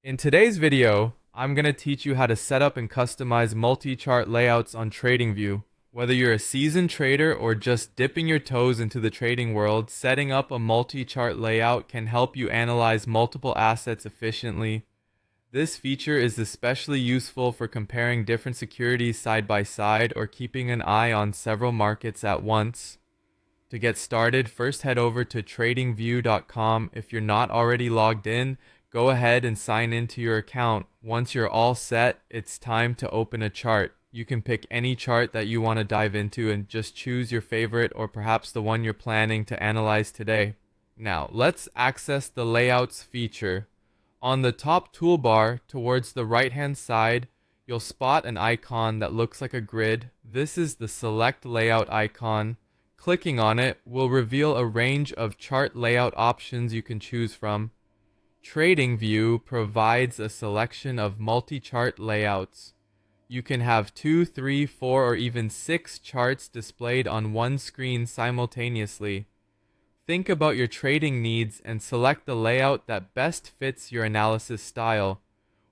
In today's video, I'm going to teach you how to set up and customize multi-chart layouts on TradingView. Whether you're a seasoned trader or just dipping your toes into the trading world, setting up a multi-chart layout can help you analyze multiple assets efficiently. This feature is especially useful for comparing different securities side by side or keeping an eye on several markets at once. To get started, first head over to tradingview.com. If you're not already logged in, go ahead and sign into your account. Once you're all set, it's time to open a chart. You can pick any chart that you want to dive into and just choose your favorite or perhaps the one you're planning to analyze today. Now, let's access the Layouts feature. On the top toolbar towards the right-hand side, you'll spot an icon that looks like a grid. This is the Select Layout icon. Clicking on it will reveal a range of chart layout options you can choose from. TradingView provides a selection of multi-chart layouts. You can have 2, 3, 4, or even 6 charts displayed on one screen simultaneously. Think about your trading needs and select the layout that best fits your analysis style.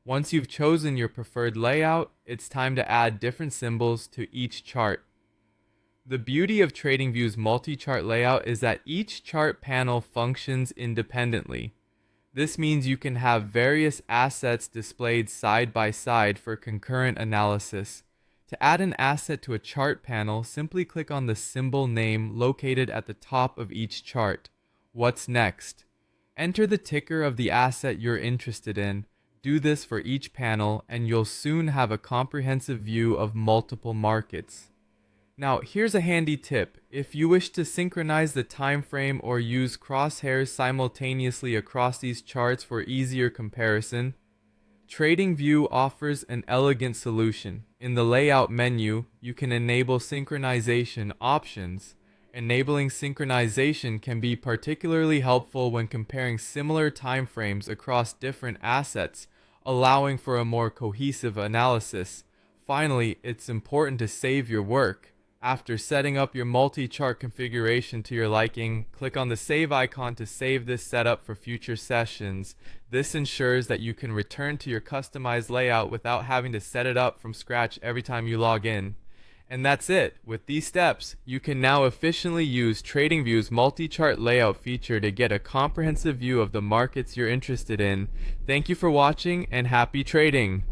Once you've chosen your preferred layout, it's time to add different symbols to each chart. The beauty of TradingView's multi-chart layout is that each chart panel functions independently. This means you can have various assets displayed side by side for concurrent analysis. To add an asset to a chart panel, simply click on the symbol name located at the top of each chart. What's next? Enter the ticker of the asset you're interested in. Do this for each panel, and you'll soon have a comprehensive view of multiple markets. Now, here's a handy tip. If you wish to synchronize the time frame or use crosshairs simultaneously across these charts for easier comparison, TradingView offers an elegant solution. In the Layout menu, you can enable synchronization options. Enabling synchronization can be particularly helpful when comparing similar time frames across different assets, allowing for a more cohesive analysis. Finally, it's important to save your work. After setting up your multi-chart configuration to your liking, click on the save icon to save this setup for future sessions. This ensures that you can return to your customized layout without having to set it up from scratch every time you log in. And that's it. With these steps, you can now efficiently use TradingView's multi-chart layout feature to get a comprehensive view of the markets you're interested in. Thank you for watching and happy trading!